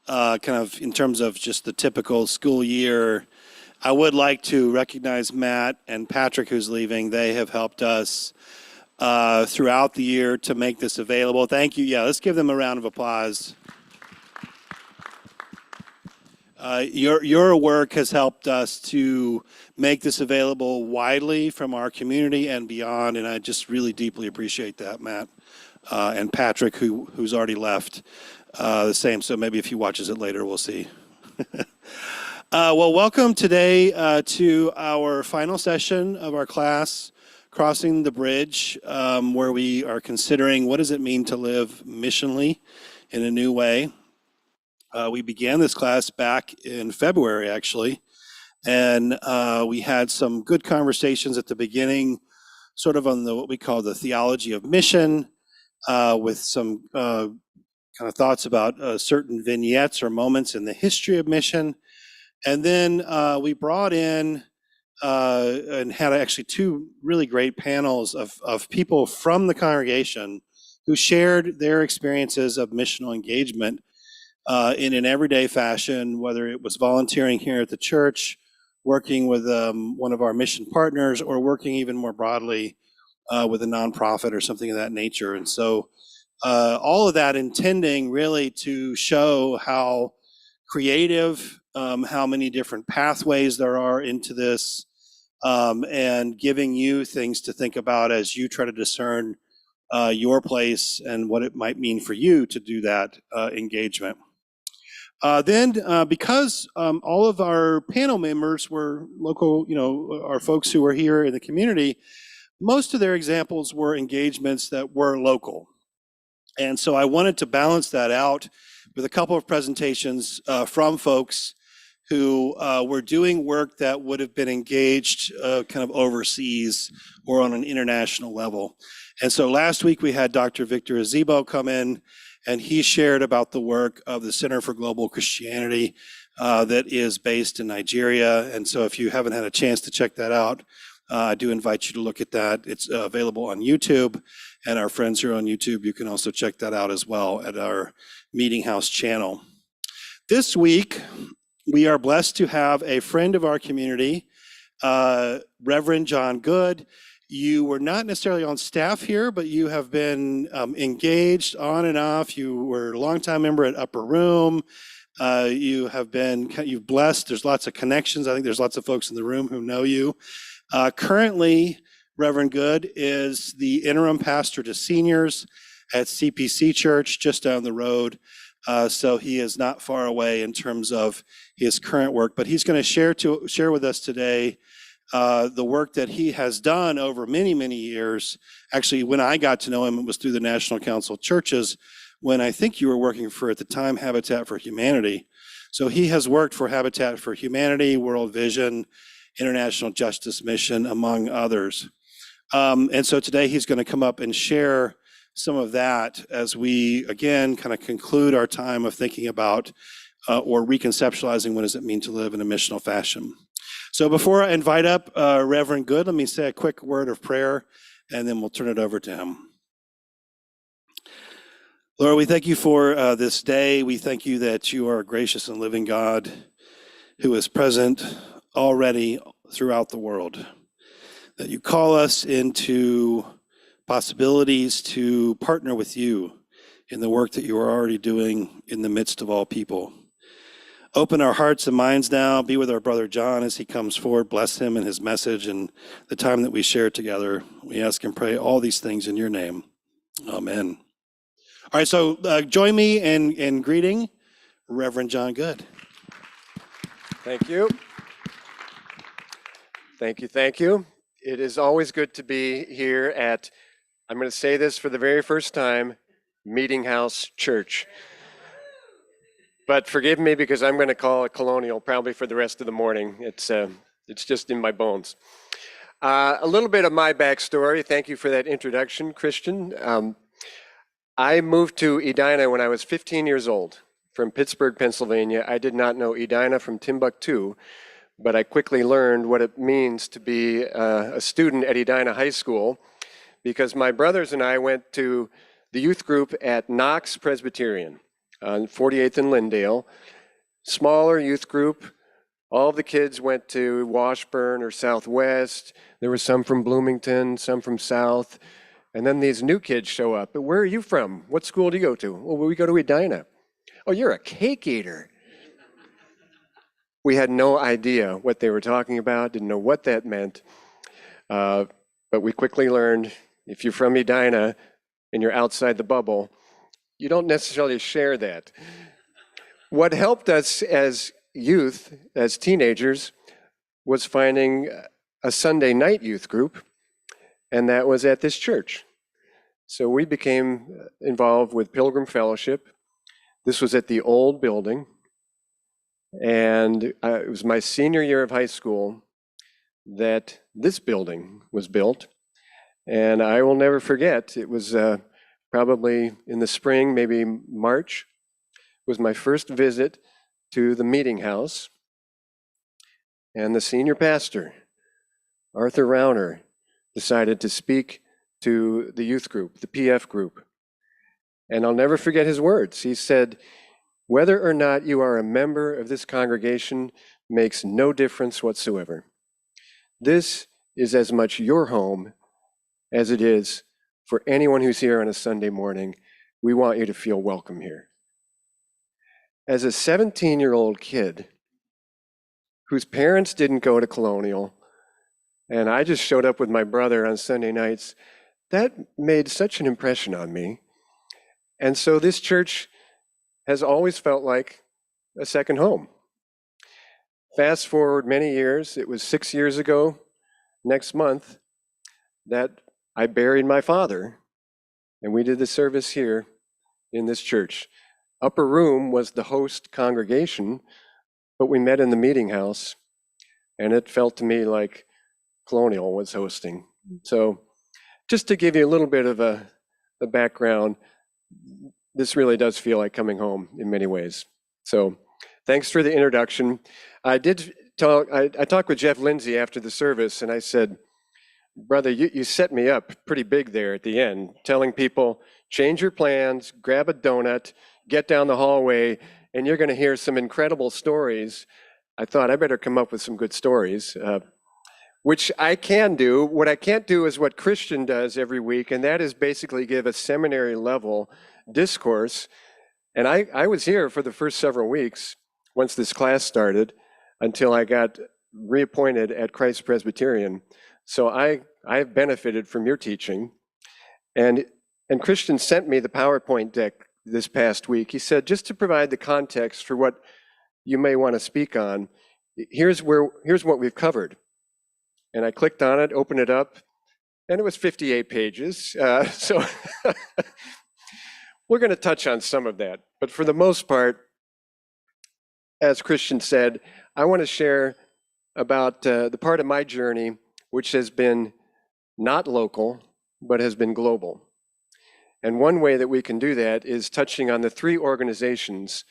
kind of in terms of just the typical school year, I would like to recognize Matt and Patrick, who's leaving. They have helped us throughout the year to make this available. Thank you. Yeah, let's give them a round of applause. Your work has helped us to make this available widely from our community and beyond, and I just really deeply appreciate that, Matt. And Patrick, who's already left, the same. So maybe if he watches it later, we'll see. Well, welcome today to our final session of our class, Crossing the Bridge, where we are considering what does it mean to live missionally in a new way. We began this class back in February, actually, and we had some good conversations at the beginning, sort of on what we call the theology of mission, with some kind of thoughts about certain vignettes or moments in the history of mission. And then we brought in and had actually two really great panels of people from the congregation who shared their experiences of missional engagement in an everyday fashion, whether it was volunteering here at the church, working with one of our mission partners, or working even more broadly with a nonprofit or something of that nature. And so all of that intending really to show how creative, how many different pathways there are into this, and giving you things to think about as you try to discern your place and what it might mean for you to do that engagement. Then, because all of our panel members were local, our folks who were here in the community, most of their examples were engagements that were local. And so I wanted to balance that out with a couple of presentations from folks who were doing work that would have been engaged kind of overseas or on an international level. And so last week we had Dr. Victor Azibo come in, and he shared about the work of the Center for Global Christianity that is based in Nigeria. And so if you haven't had a chance to check that out, I do invite you to look at that. It's available on YouTube, and our friends who are on YouTube, you can also check that out as well at our Meeting House channel. This week, we are blessed to have a friend of our community, Reverend John Good. You were not necessarily on staff here, but you have been engaged on and off. You were a longtime member at Upper Room. You've blessed. There's lots of connections. I think there's lots of folks in the room who know you. Currently, Reverend Good is the interim pastor to seniors at CPC Church just down the road. So he is not far away in terms of his current work, but he's going to share with us today the work that he has done over many, many years. Actually, when I got to know him, it was through the National Council of Churches, when I think you were working for, at the time, Habitat for Humanity. So he has worked for Habitat for Humanity, World Vision, International Justice Mission, among others. And so today he's going to come up and share some of that as we, again, kind of conclude our time of thinking about or reconceptualizing what does it mean to live in a missional fashion. So before I invite up Reverend Good, let me say a quick word of prayer, and then we'll turn it over to him. Lord, we thank you for this day. We thank you that you are a gracious and living God who is present already throughout the world, that you call us into possibilities to partner with you in the work that you are already doing in the midst of all people. Open our hearts and minds now. Be with our brother John as he comes forward. Bless him and his message and the time that we share together. We ask and pray all these things in your name. Amen. All right, so join me in greeting Reverend John Good. Thank you. Thank you, thank you. It is always good to be here at, I'm going to say this for the very first time, Meeting House Church. But forgive me because I'm going to call it Colonial probably for the rest of the morning. It's just in my bones. A little bit of my backstory. Thank you for that introduction, Christian. I moved to Edina when I was 15 years old from Pittsburgh, Pennsylvania. I did not know Edina from Timbuktu, but I quickly learned what it means to be a student at Edina High School because my brothers and I went to the youth group at Knox Presbyterian. on 48th and Lindale. Smaller youth group. All of the kids went to Washburn or Southwest. There were some from Bloomington, some from South. And then these new kids show up. But where are you from? What school do you go to? Well, we go to Edina. Oh, you're a cake eater. We had no idea what they were talking about, didn't know what that meant. But we quickly learned if you're from Edina and you're outside the bubble, you don't necessarily share that. What helped us as youth, as teenagers, was finding a Sunday night youth group, and that was at this church. So we became involved with Pilgrim Fellowship. This was at the old building, and it was my senior year of high school that this building was built. And I will never forget, it was probably in the spring, maybe March, was my first visit to the meeting house. And the senior pastor, Arthur Rauner, decided to speak to the youth group, the PF group. And I'll never forget his words. He said, "Whether or not you are a member of this congregation makes no difference whatsoever. This is as much your home as it is for anyone who's here on a Sunday morning. We want you to feel welcome here." As a 17-year-old kid whose parents didn't go to Colonial, and I just showed up with my brother on Sunday nights, that made such an impression on me. And so this church has always felt like a second home. Fast forward many years, it was 6 years ago, next month, that I buried my father, and we did the service here in this church. Upper room was the host congregation, but we met in the meeting house, and it felt to me like Colonial was hosting. So just to give you a little bit of a background, this really does feel like coming home in many ways. So thanks for the introduction. I talked with Jeff Lindsay after the service, and I said, "Brother, you set me up pretty big there at the end, telling people, change your plans, grab a donut, get down the hallway, and you're going to hear some incredible stories." I thought I better come up with some good stories, which I can do. What I can't do is what Christian does every week, and that is basically give a seminary level discourse. And I was here for the first several weeks once this class started until I got reappointed at Christ Presbyterian. So I've benefited from your teaching. And Christian sent me the PowerPoint deck this past week. He said, just to provide the context for what you may want to speak on, here's what we've covered. And I clicked on it, opened it up, and it was 58 pages. So we're going to touch on some of that. But for the most part, as Christian said, I want to share about the part of my journey which has been not local, but has been global. And one way that we can do that is touching on the 3 organizations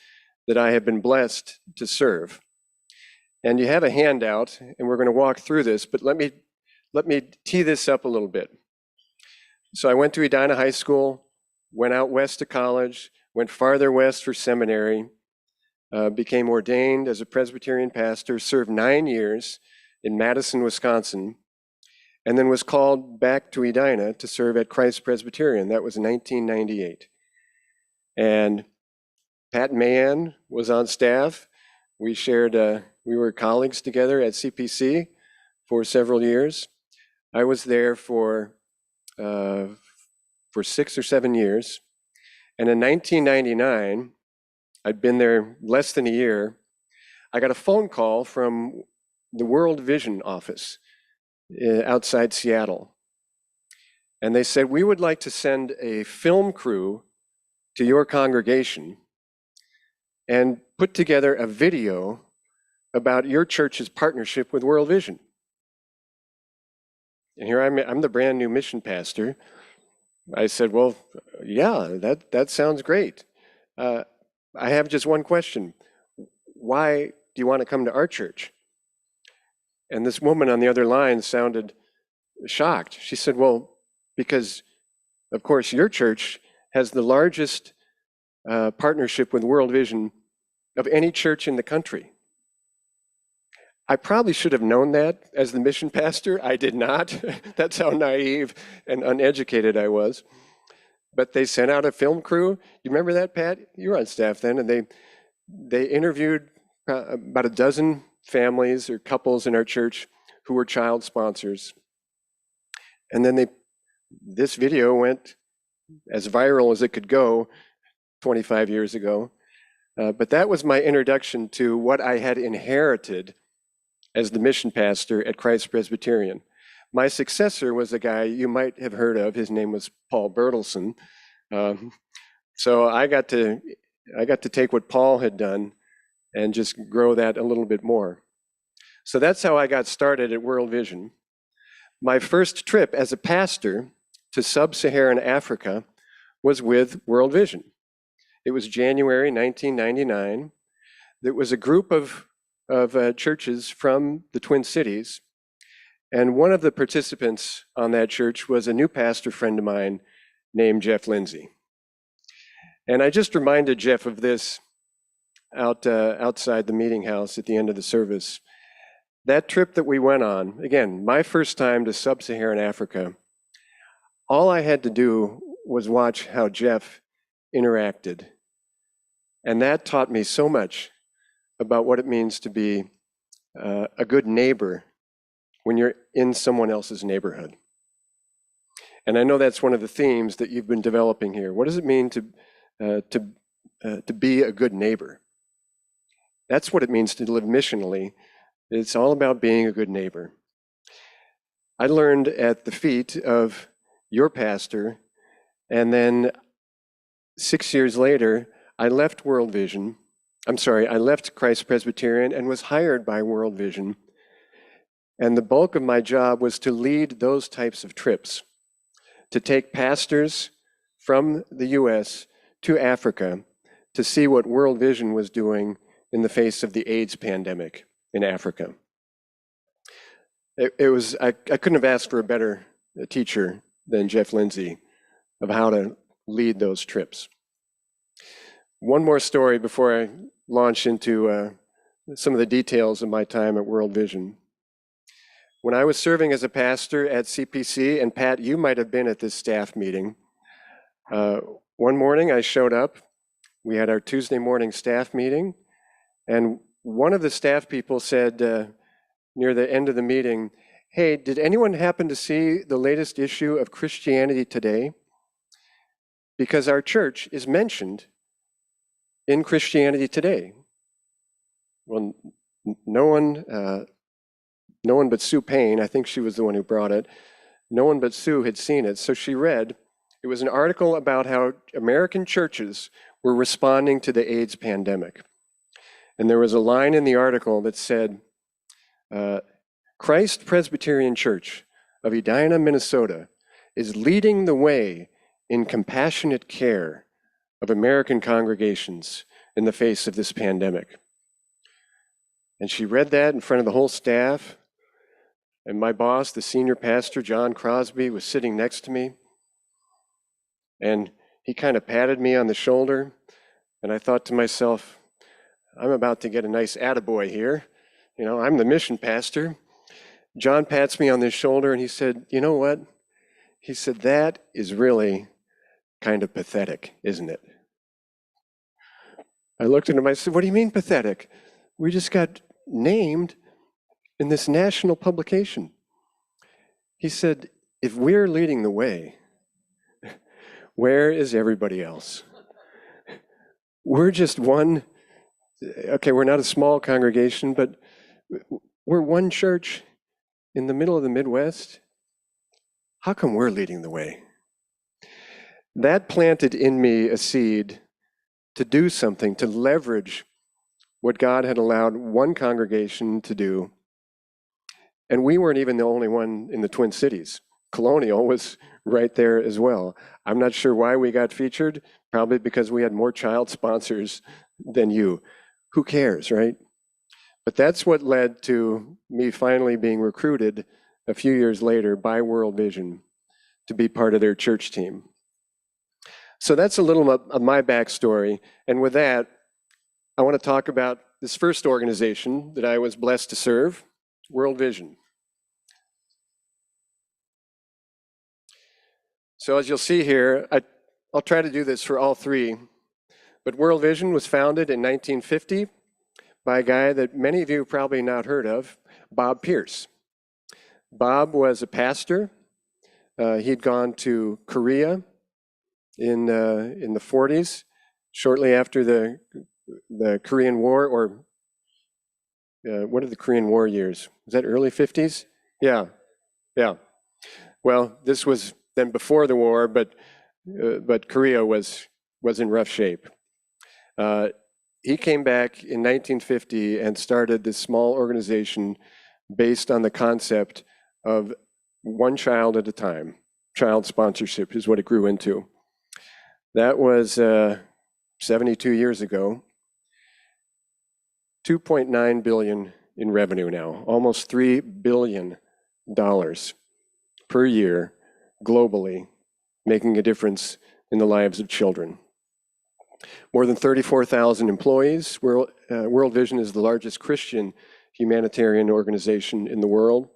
that I have been blessed to serve. And you have a handout, and we're going to walk through this, but let me tee this up a little bit. So I went to Edina High School, went out west to college, went farther west for seminary, became ordained as a Presbyterian pastor, served 9 years in Madison, Wisconsin, and then was called back to Edina to serve at Christ Presbyterian. That was 1998. And Pat Mahan was on staff. We were colleagues together at CPC for several years. I was there for 6 or 7 years. And in 1999, I'd been there less than a year, I got a phone call from the World Vision office outside Seattle. And they said, "We would like to send a film crew to your congregation and put together a video about your church's partnership with World Vision." And here I'm the brand new mission pastor. I said, "Well, yeah, that sounds great. I have just one question. Why do you want to come to our church?" And this woman on the other line sounded shocked. She said, "Well, because, of course, your church has the largest partnership with World Vision of any church in the country. I probably should have known that as the mission pastor. I did not. That's how naive and uneducated I was. But they sent out a film crew. You remember that, Pat? You were on staff then, and they interviewed about a dozen families or couples in our church who were child sponsors. And then this video went as viral as it could go 25 years ago. But that was my introduction to what I had inherited as the mission pastor at Christ Presbyterian. My successor was a guy you might have heard of. His name was Paul Bertelson. So I got to take what Paul had done and just grow that a little bit more. So that's how I got started at World Vision. My first trip as a pastor to sub-Saharan Africa was with World Vision. It was January 1999. There was a group of churches from the Twin Cities, and one of the participants on that church was a new pastor friend of mine named Jeff Lindsay. And I just reminded Jeff of this outside the meeting house at the end of the service. That trip that we went on, again, my first time to sub-Saharan Africa, all I had to do was watch how Jeff interacted. And that taught me so much about what it means to be a good neighbor when you're in someone else's neighborhood. And I know that's one of the themes that you've been developing here. What does it mean to be a good neighbor? That's what it means to live missionally. It's all about being a good neighbor. I learned at the feet of your pastor, and then 6 years later, I left I left Christ Presbyterian and was hired by World Vision. And the bulk of my job was to lead those types of trips, to take pastors from the US to Africa to see what World Vision was doing in the face of the AIDS pandemic in Africa. I couldn't have asked for a better teacher than Jeff Lindsay of how to lead those trips. One more story before I launch into some of the details of my time at World Vision. When I was serving as a pastor at CPC, and Pat, you might have been at this staff meeting, one morning I showed up. We had our Tuesday morning staff meeting, and one of the staff people said near the end of the meeting, "Hey, did anyone happen to see the latest issue of Christianity Today? Because our church is mentioned in Christianity Today." Well, no one but Sue Payne, I think she was the one who brought it, no one but Sue had seen it. So she read, it was an article about how American churches were responding to the AIDS pandemic. And there was a line in the article that said, Christ Presbyterian Church of Edina, Minnesota is leading the way in compassionate care of American congregations in the face of this pandemic. And she read that in front of the whole staff. And my boss, the senior pastor, John Crosby, was sitting next to me. And he kind of patted me on the shoulder. And I thought to myself, I'm about to get a nice attaboy here. You know, I'm the mission pastor. John pats me on the shoulder and he said, "You know what?" He said, "That is really kind of pathetic, isn't it?" I looked at him, I said, "What do you mean pathetic? We just got named in this national publication." He said, "If we're leading the way, where is everybody else? We're just one, okay, we're not a small congregation, but we're one church in the middle of the Midwest. How come we're leading the way?" That planted in me a seed to do something, to leverage what God had allowed one congregation to do. And we weren't even the only one in the Twin Cities. Colonial was right there as well. I'm not sure why we got featured, probably because we had more child sponsors than you. Who cares, right? But that's what led to me finally being recruited a few years later by World Vision to be part of their church team. So that's a little of my backstory. And with that, I want to talk about this first organization that I was blessed to serve, World Vision. So as you'll see here, I'll try to do this for all three. But World Vision was founded in 1950 by a guy that many of you have probably not heard of, Bob Pierce. Bob was a pastor. He'd gone to Korea in the 40s, shortly after the Korean War, or what are the Korean War years? Was that early 50s? Yeah. Well, this was then before the war, but Korea was in rough shape. He came back in 1950 and started this small organization based on the concept of one child at a time. Child sponsorship is what it grew into. That was 72 years ago. 2.9 billion in revenue now, almost $3 billion per year globally, making a difference in the lives of children. More than 34,000 employees. World Vision is the largest Christian humanitarian organization in the world.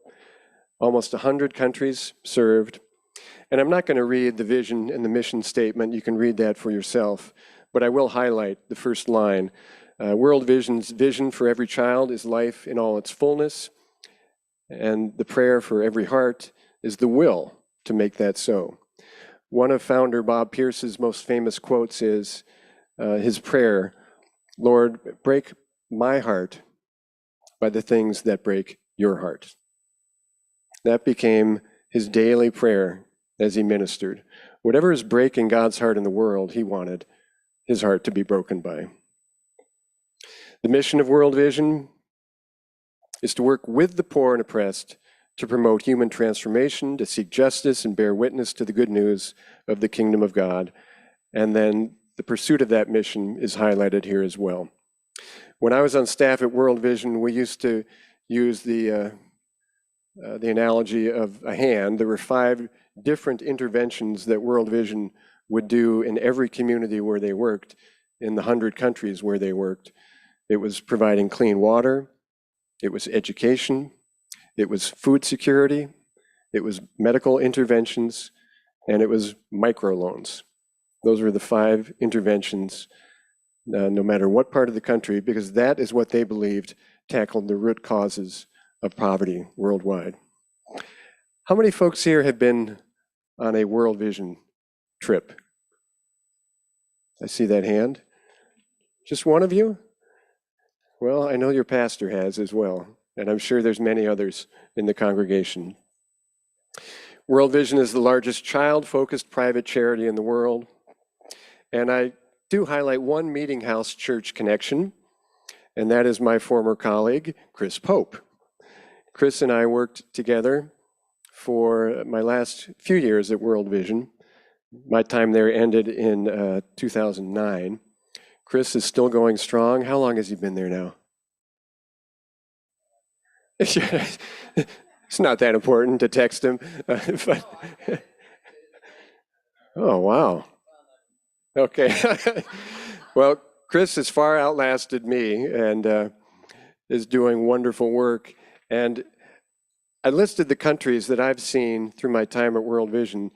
Almost 100 countries served. And I'm not going to read the vision and the mission statement. You can read that for yourself. But I will highlight the first line. World Vision's vision for every child is life in all its fullness. And the prayer for every heart is the will to make that so. One of founder Bob Pierce's most famous quotes is his prayer, Lord, break my heart by the things that break your heart. That became his daily prayer as he ministered. Whatever is breaking God's heart in the world, he wanted his heart to be broken by. The mission of World Vision is to work with the poor and oppressed to promote human transformation, to seek justice and bear witness to the good news of the kingdom of God. And then the pursuit of that mission is highlighted here as well. When I was on staff at World Vision, we used to use the analogy of a hand. There were 5 different interventions that World Vision would do in every community where they worked, in the 100 countries where they worked. It was providing clean water, it was education, it was food security, it was medical interventions, and it was microloans. Those were the 5 interventions, no matter what part of the country, because that is what they believed tackled the root causes of poverty worldwide. How many folks here have been on a World Vision trip? I see that hand. Just one of you? Well, I know your pastor has as well, and I'm sure there's many others in the congregation. World Vision is the largest child-focused private charity in the world, and I do highlight one Meeting House Church connection, and that is my former colleague, Chris Pope. Chris and I worked together for my last few years at World Vision. My time there ended in 2009. Chris is still going strong. How long has he been there now? It's not that important to text him. Oh, wow. Okay. Well, Chris has far outlasted me and is doing wonderful work. And I listed the countries that I've seen through my time at World Vision.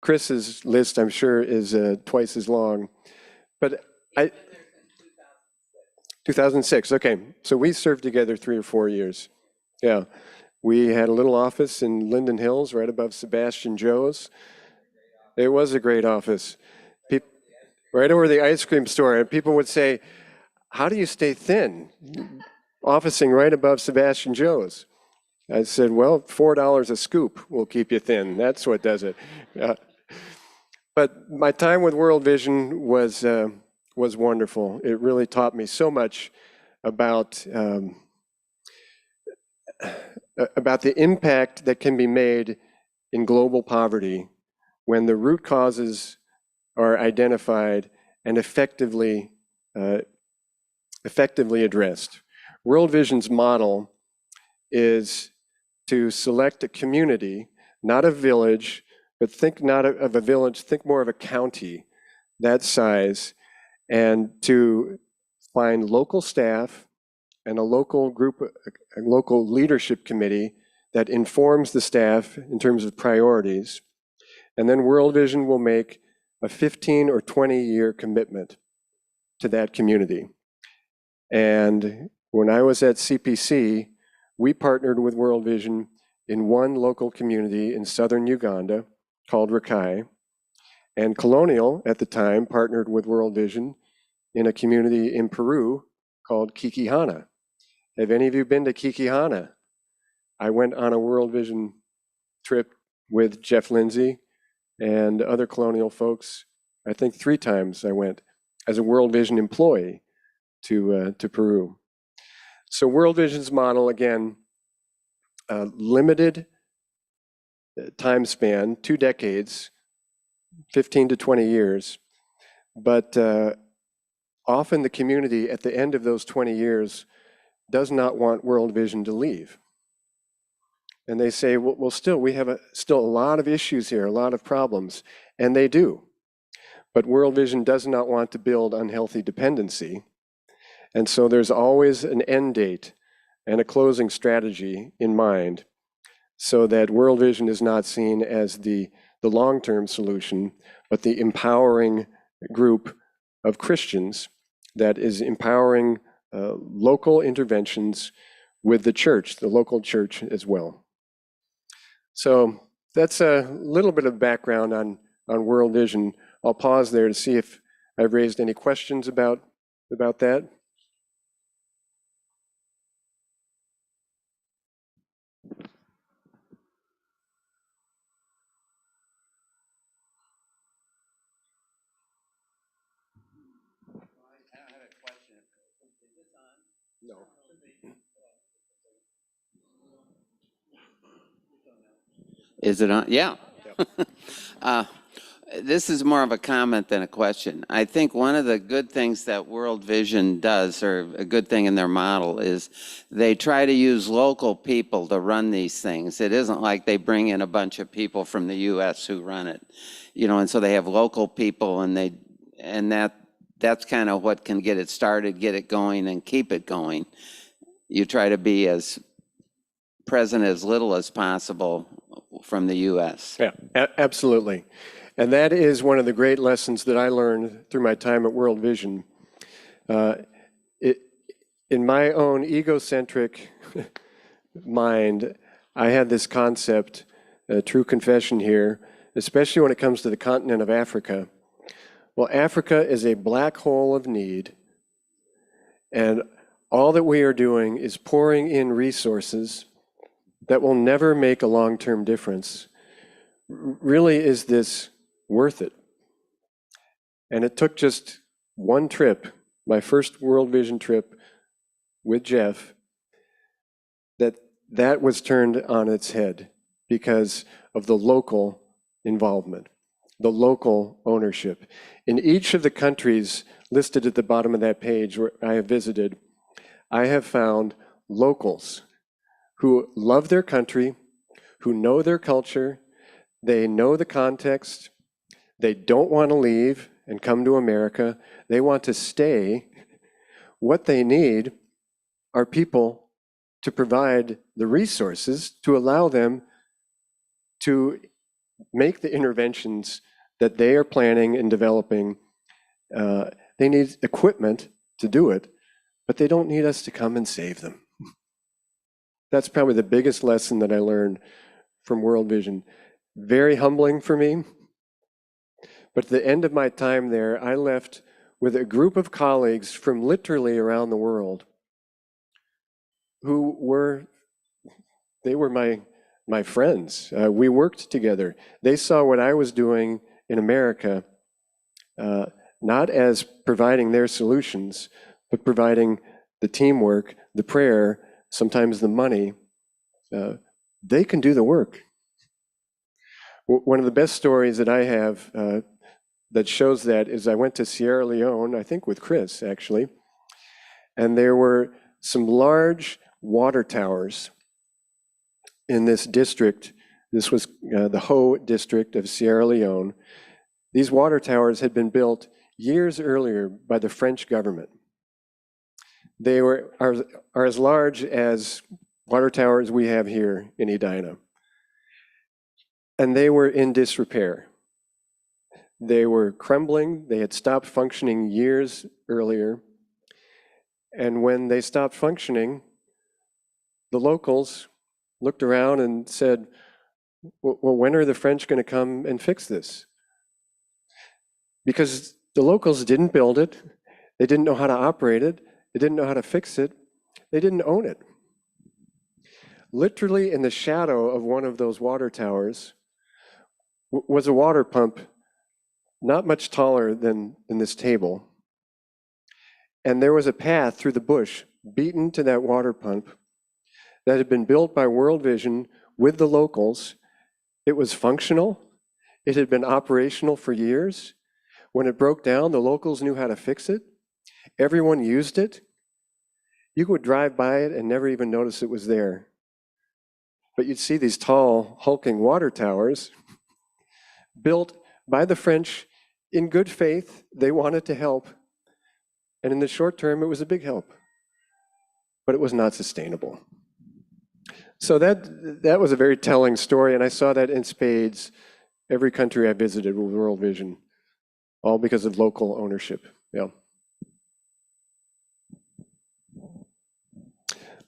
Chris's list, I'm sure, is twice as long. But 2006, okay. So we served together 3 or 4 years. Yeah. We had a little office in Linden Hills right above Sebastian Joe's. It was a great office. Right over the ice cream store. And people would say, how do you stay thin? Officing right above Sebastian Joe's. I said, well, $4 a scoop will keep you thin. That's what does it. But my time with World Vision was wonderful. It really taught me so much about the impact that can be made in global poverty when the root causes are identified and effectively addressed. World Vision's model is to select a community, not a village, but think not of a village, think more of a county, that size and to find local staff and a local group, a local leadership committee that informs the staff in terms of priorities. And then World Vision will make a 15 or 20-year commitment to that community. And when I was at CPC, we partnered with World Vision in one local community in southern Uganda called Rakai. And Colonial at the time partnered with World Vision in a community in Peru called Kikihana. Have any of you been to Kikihana? I went on a World Vision trip with Jeff Lindsay and other Colonial folks. I think 3 times I went as a World Vision employee to Peru. So World Vision's model, again, limited time span, 2 decades, 15 to 20 years, but often the community at the end of those 20 years does not want World Vision to leave. And they say, well, still, we have still a lot of issues here, a lot of problems, and they do. But World Vision does not want to build unhealthy dependency. And so there's always an end date and a closing strategy in mind so that World Vision is not seen as the long-term solution, but the empowering group of Christians that is empowering local interventions with the church, the local church as well. So that's a little bit of background on World Vision. I'll pause there to see if I've raised any questions about that. No. Is it on? Yeah. Yep. This is more of a comment than a question. I think one of the good things that World Vision does, or a good thing in their model, is they try to use local people to run these things. It isn't like they bring in a bunch of people from the U.S. who run it, and so they have local people, and that's kind of what can get it started, get it going, and keep it going. You try to be as present as little as possible from the U.S. Yeah, absolutely. And that is one of the great lessons that I learned through my time at World Vision. In my own egocentric mind, I had this concept, a true confession here, especially when it comes to the continent of Africa. Well, Africa is a black hole of need, and all that we are doing is pouring in resources that will never make a long-term difference. Really, is this worth it? And it took just one trip, my first World Vision trip with Jeff, that was turned on its head because of the local involvement, the local ownership. In each of the countries listed at the bottom of that page where I have visited, I have found locals who love their country, who know their culture, they know the context, they don't want to leave and come to America, they want to stay. What they need are people to provide the resources to allow them to make the interventions that they are planning and developing. They need equipment to do it, but they don't need us to come and save them. That's probably the biggest lesson that I learned from World Vision. Very humbling for me. But at the end of my time there, I left with a group of colleagues from literally around the world who were my friends. We worked together. They saw what I was doing in America, not as providing their solutions, but providing the teamwork, the prayer, sometimes the money. They can do the work. One of the best stories that I have that shows that is I went to Sierra Leone, I think with Chris actually, and there were some large water towers in this district. This was the Ho district of Sierra Leone. These water towers had been built years earlier by the French government. They are as large as water towers we have here in Edina. And they were in disrepair. They were crumbling. They had stopped functioning years earlier. And when they stopped functioning, the locals looked around and said, well, when are the French going to come and fix this? Because the locals didn't build it. They didn't know how to operate it. They didn't know how to fix it. They didn't own it. Literally in the shadow of one of those water towers was a water pump not much taller than this table. And there was a path through the bush beaten to that water pump that had been built by World Vision with the locals. It was functional. It had been operational for years. When it broke down, the locals knew how to fix it. Everyone used it. You would drive by it and never even notice it was there. But you'd see these tall, hulking water towers built by the French in good faith. They wanted to help. And in the short term, it was a big help. But it was not sustainable. So that was a very telling story, and I saw that in spades every country I visited with World Vision, all because of local ownership. Yeah.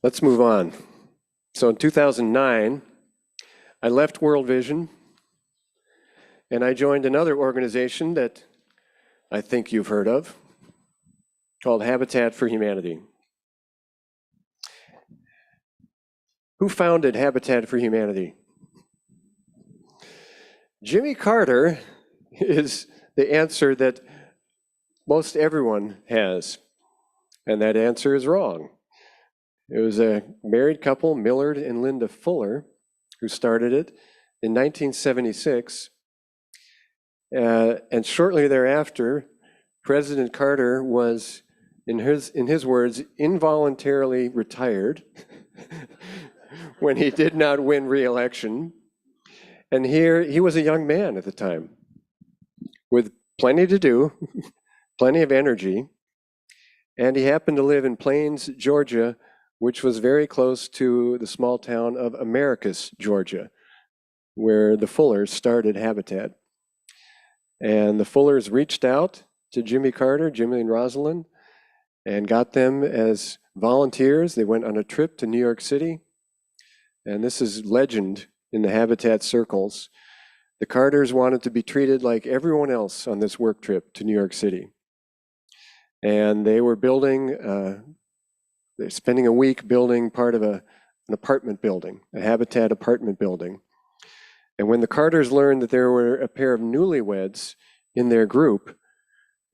Let's move on. So in 2009, I left World Vision, and I joined another organization that I think you've heard of, called Habitat for Humanity. Who founded Habitat for Humanity? Jimmy Carter is the answer that most everyone has, and that answer is wrong. It was a married couple, Millard and Linda Fuller, who started it in 1976, and shortly thereafter, President Carter was, in his words, involuntarily retired when he did not win re-election. And here, he was a young man at the time with plenty to do, plenty of energy. And he happened to live in Plains, Georgia, which was very close to the small town of Americus, Georgia, where the Fullers started Habitat. And the Fullers reached out to Jimmy Carter, Jimmy and Rosalind, and got them as volunteers. They went on a trip to New York City. And this is legend in the Habitat circles. The Carters wanted to be treated like everyone else on this work trip to New York City. And they were they're spending a week building part of an apartment building, a Habitat apartment building. And when the Carters learned that there were a pair of newlyweds in their group,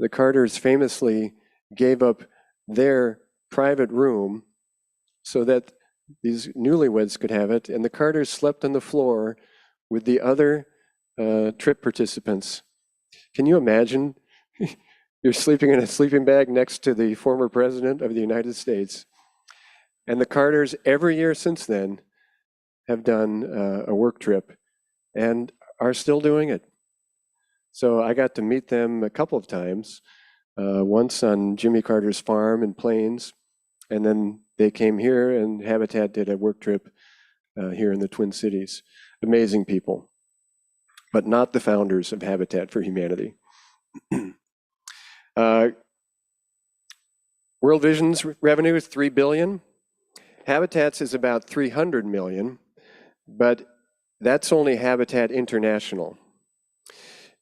the Carters famously gave up their private room so that these newlyweds could have it, and the Carters slept on the floor with the other trip participants. Can you imagine? You're sleeping in a sleeping bag next to the former president of the United States. And the Carters, every year since then, have done a work trip and are still doing it. So I got to meet them a couple of times, once on Jimmy Carter's farm in Plains, and then they came here and Habitat did a work trip here in the Twin Cities. Amazing people, but not the founders of Habitat for Humanity. World Vision's revenue is $3 billion. Habitat's is about $300 million, but that's only Habitat International.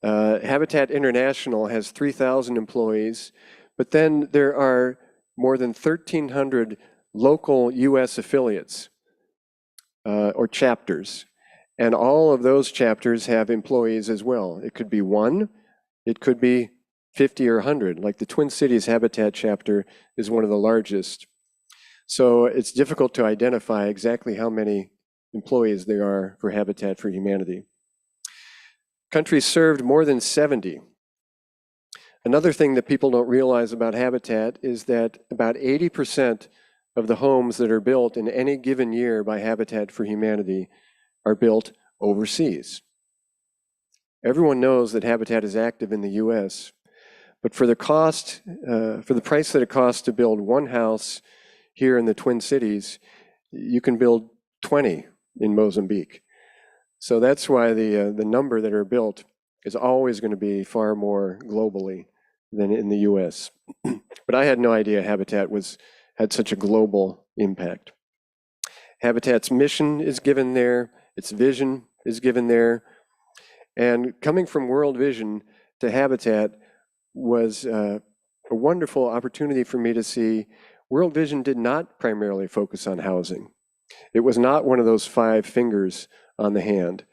Habitat International has 3,000 employees, but then there are more than 1,300 local US affiliates or chapters. And all of those chapters have employees as well. It could be one, it could be 50 or 100. Like the Twin Cities Habitat chapter is one of the largest. So it's difficult to identify exactly how many employees there are for Habitat for Humanity. Countries served more than 70. Another thing that people don't realize about Habitat is that about 80% of the homes that are built in any given year by Habitat for Humanity are built overseas. Everyone knows that Habitat is active in the US, but for the price that it costs to build one house here in the Twin Cities, you can build 20 in Mozambique. So that's why the number that are built is always going to be far more globally than in the US. But I had no idea Habitat had such a global impact. Habitat's mission is given there, its vision is given there, and coming from World Vision to Habitat was a wonderful opportunity for me to see World Vision did not primarily focus on housing. It was not one of those 5 fingers on the hand.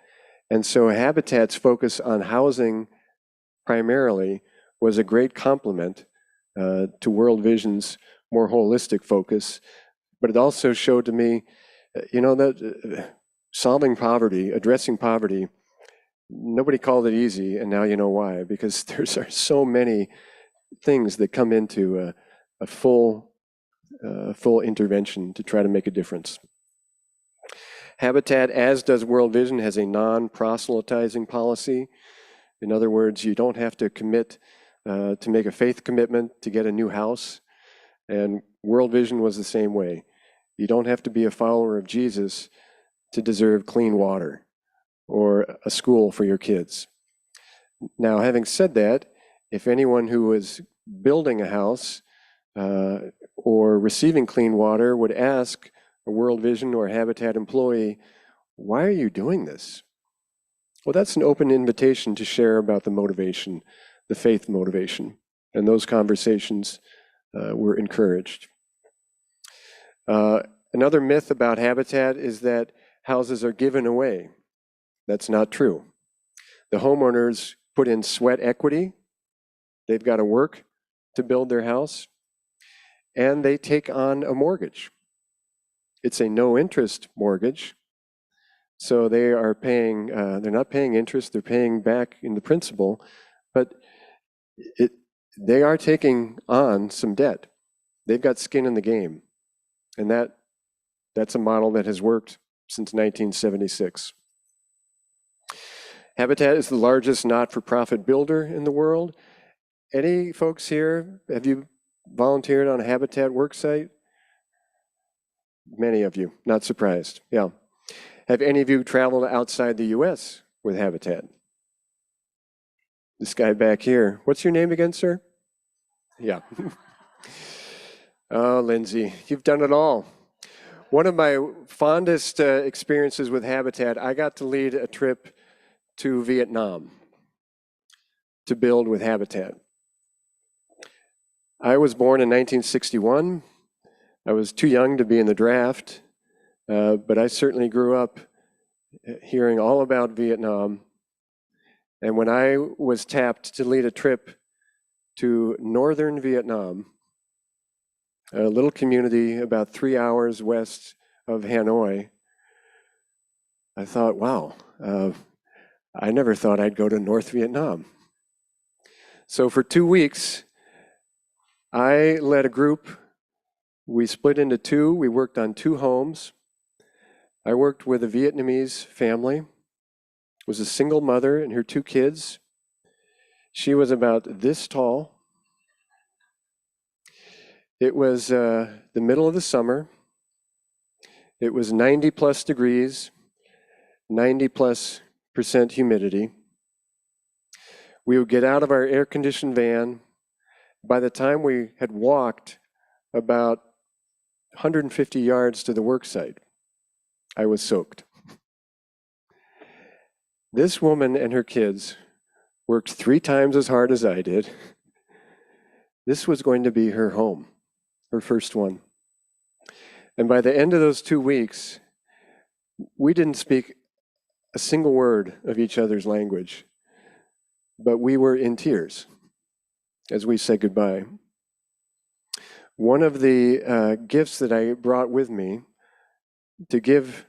And so Habitat's focus on housing primarily was a great complement to World Vision's more holistic focus. But it also showed to me, that solving poverty, addressing poverty, nobody called it easy, and now you know why, because there are so many things that come into a full intervention to try to make a difference. Habitat, as does World Vision, has a non-proselytizing policy. In other words, you don't have to commit to make a faith commitment to get a new house. And World Vision was the same way. You don't have to be a follower of Jesus to deserve clean water or a school for your kids. Now, having said that, if anyone who is building a house or receiving clean water would ask a World Vision or Habitat employee, why are you doing this? Well, that's an open invitation to share about the motivation, the faith motivation, and those conversations were encouraged. Another myth about Habitat is that houses are given away. That's not true. The homeowners put in sweat equity. They've got to work to build their house, and they take on a mortgage. It's a no-interest mortgage, so they are paying. They're not paying interest; they're paying back in the principal, but they are taking on some debt. They've got skin in the game, and that's a model that has worked since 1976. Habitat is the largest not-for-profit builder in the world. Any folks here, have you volunteered on a Habitat worksite? Many of you, not surprised, yeah. Have any of you traveled outside the US with Habitat? This guy back here, what's your name again, sir? Yeah. Oh, Lindsay, you've done it all. One of my fondest experiences with Habitat, I got to lead a trip to Vietnam to build with Habitat. I was born in 1961. I was too young to be in the draft, but I certainly grew up hearing all about Vietnam. And when I was tapped to lead a trip to northern Vietnam, a little community about 3 hours west of Hanoi, I thought, wow, I never thought I'd go to North Vietnam. So for 2 weeks, I led a group. We split into 2. We worked on 2 homes. I worked with a Vietnamese family. It was a single mother and her 2 kids. She was about this tall. It was the middle of the summer. It was 90 plus degrees, 90+% humidity. We would get out of our air-conditioned van. By the time we had walked about 150 yards to the work site, I was soaked. This woman and her kids worked 3 times as hard as I did. This was going to be her home, her first one. And by the end of those 2 weeks, we didn't speak a single word of each other's language, but we were in tears as we said goodbye. One of the gifts that I brought with me to give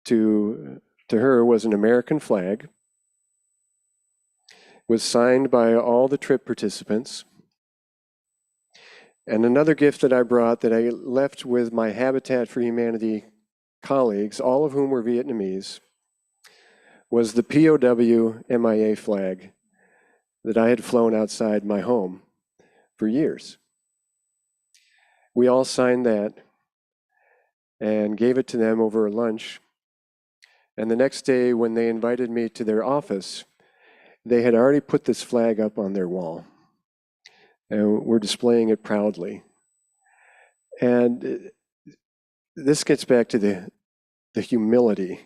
to her was an American flag. It was signed by all the trip participants. And another gift that I brought that I left with my Habitat for Humanity colleagues, all of whom were Vietnamese, was the POW MIA flag that I had flown outside my home for years. We all signed that and gave it to them over lunch. And the next day, when they invited me to their office, they had already put this flag up on their wall. And we're displaying it proudly. And this gets back to the humility,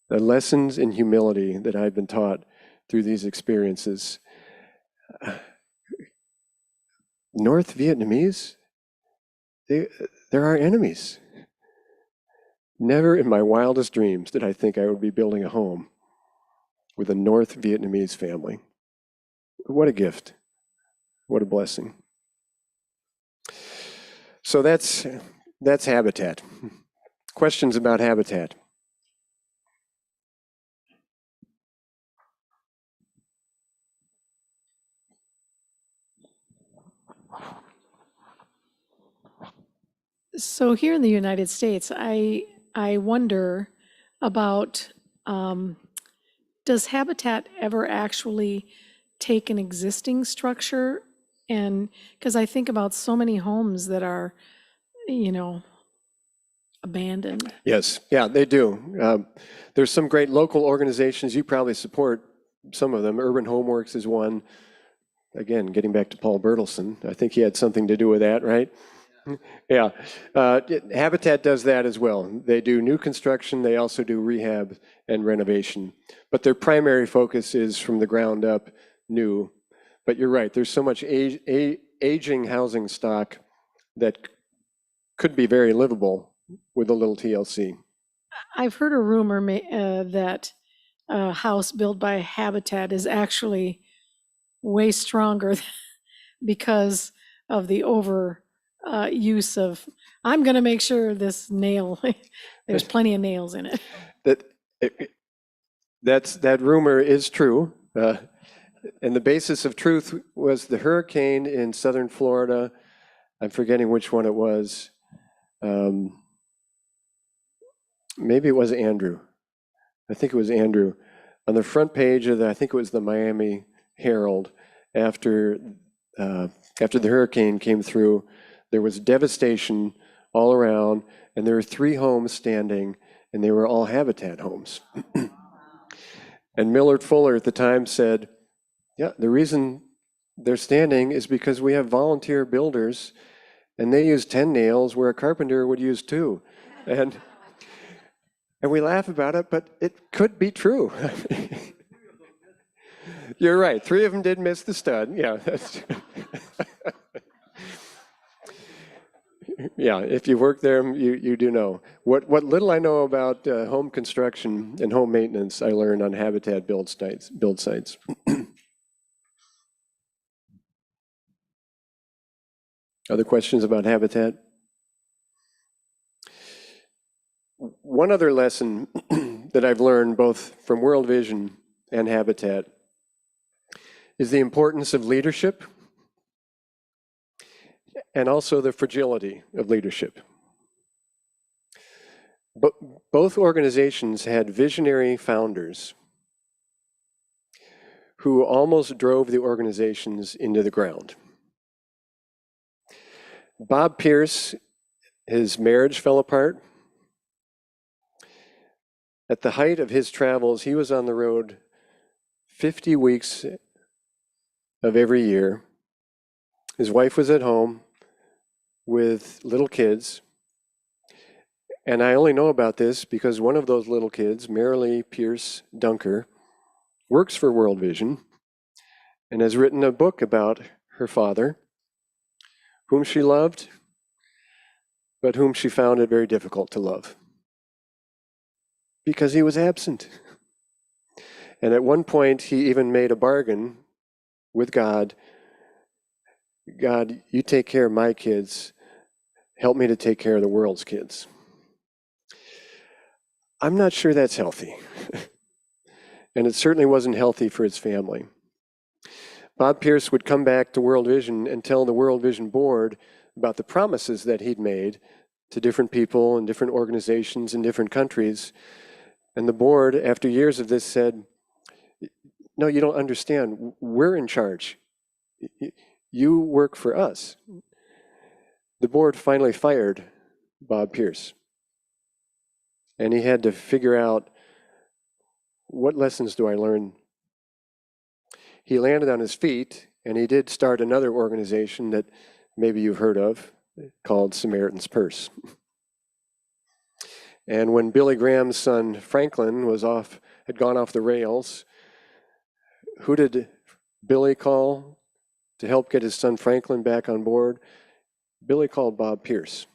the lessons in humility that I've been taught through these experiences. North Vietnamese, they're our enemies. Never in my wildest dreams did I think I would be building a home with a North Vietnamese family. What a gift. What a blessing. So that's Habitat. Questions about Habitat? So here in the United States, I wonder about, does Habitat ever actually take an existing structure? And, because I think about so many homes that are, abandoned. Yes, yeah, they do. There's some great local organizations you probably support. Some of them. Urban Homeworks is one. Again, getting back to Paul Bertelsen, I think he had something to do with that, right? Yeah. Habitat does that as well. They do new construction. They also do rehab and renovation. But their primary focus is from the ground up, new. But you're right. There's so much aging housing stock that could be very livable with a little TLC. I've heard a rumor that a house built by Habitat is actually way stronger because of the use of, I'm going to make sure this nail, there's plenty of nails in it. That rumor is true. And the basis of truth was the hurricane in southern Florida. I'm forgetting which one it was. Maybe it was Andrew. I think it was Andrew. On the front page of I think it was the Miami Herald, after the hurricane came through, there was devastation all around, and there were 3 homes standing, and they were all Habitat homes. And Millard Fuller at the time said, yeah, the reason they're standing is because we have volunteer builders, and they use 10 nails where a carpenter would use 2. And we laugh about it, but it could be true. You're right. 3 of them did miss the stud. Yeah. Yeah, if you work there, you do know. What little I know about home construction and home maintenance, I learned on Habitat build sites. Other questions about Habitat? One other lesson that I've learned both from World Vision and Habitat is the importance of leadership and also the fragility of leadership. But both organizations had visionary founders who almost drove the organizations into the ground. Bob Pierce, his marriage fell apart. At the height of his travels, he was on the road 50 weeks of every year. His wife was at home with little kids. And I only know about this because one of those little kids, Marilee Pierce Dunker, works for World Vision and has written a book about her father, whom she loved, but whom she found it very difficult to love because he was absent. And at one point, he even made a bargain with God. God, you take care of my kids. Help me to take care of the world's kids. I'm not sure that's healthy. And it certainly wasn't healthy for his family. Bob Pierce would come back to World Vision and tell the World Vision board about the promises that he'd made to different people and different organizations in different countries And the board, after years of this, said, no, you don't understand. We're in charge. You work for us. The board finally fired Bob Pierce. And he had to figure out, what lessons do I learn? He landed on his feet, and he did start another organization that maybe you've heard of, called Samaritan's Purse. And when Billy Graham's son Franklin had gone off the rails, who did Billy call to help get his son Franklin back on board? Billy called Bob Pierce.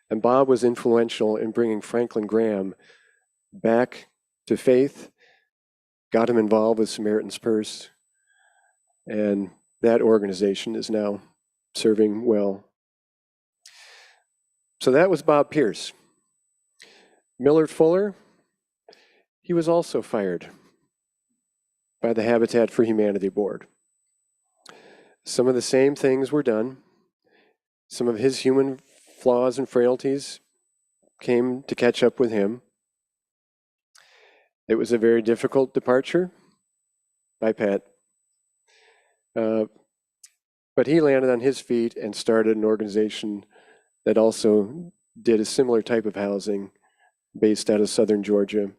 And Bob was influential in bringing Franklin Graham back to faith, got him involved with Samaritan's Purse, and that organization is now serving well. So that was Bob Pierce. Millard Fuller, he was also fired by the Habitat for Humanity Board. Some of the same things were done. Some of his human flaws and frailties came to catch up with him. It was a very difficult departure by Pat. But he landed on his feet and started an organization that also did a similar type of housing based out of southern Georgia.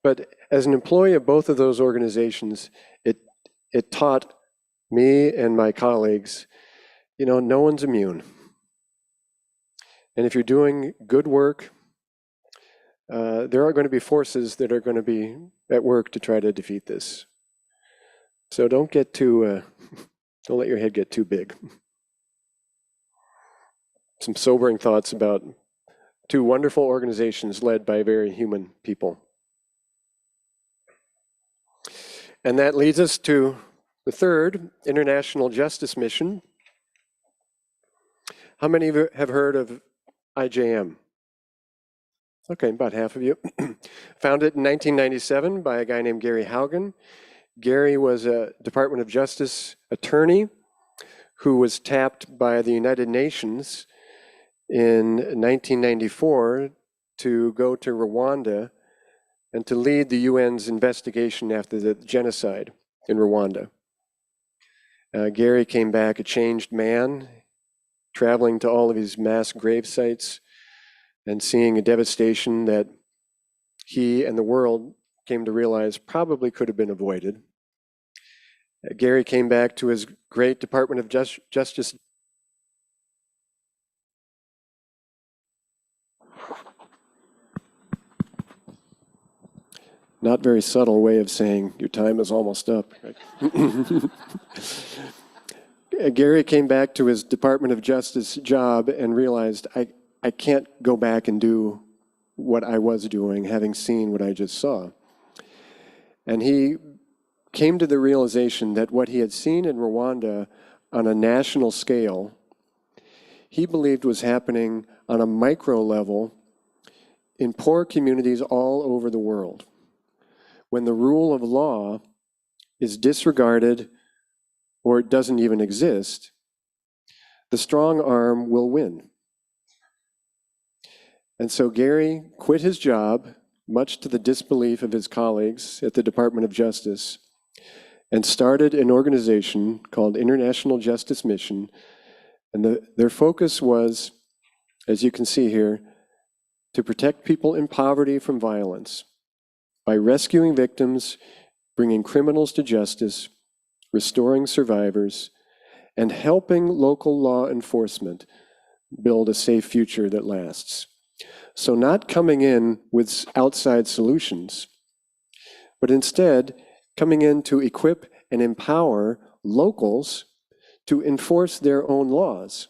But as an employee of both of those organizations, it taught me and my colleagues, no one's immune. And if you're doing good work, there are going to be forces that are going to be at work to try to defeat this. So don't let your head get too big. Some sobering thoughts about two wonderful organizations led by very human people. And that leads us to the third, International Justice Mission. How many of you have heard of IJM? Okay, about half of you. Founded in 1997 by a guy named Gary Haugen. Gary was a Department of Justice attorney who was tapped by the United Nations in 1994 to go to Rwanda and to lead the UN's investigation after the genocide in Rwanda. Gary came back a changed man, traveling to all of these mass grave sites and seeing a devastation that he and the world came to realize probably could have been avoided. Gary came back to his great Department of Justice. Not very subtle way of saying your time is almost up. Right? Gary came back to his Department of Justice job and realized, I can't go back and do what I was doing, having seen what I just saw. And he came to the realization that what he had seen in Rwanda on a national scale, he believed was happening on a micro level in poor communities all over the world. When the rule of law is disregarded or it doesn't even exist, the strong arm will win. And so Gary quit his job, much to the disbelief of his colleagues at the Department of Justice, and started an organization called International Justice Mission. And their focus was, as you can see here, to protect people in poverty from violence by rescuing victims, bringing criminals to justice, restoring survivors, and helping local law enforcement build a safe future that lasts. So not coming in with outside solutions, but instead coming in to equip and empower locals to enforce their own laws.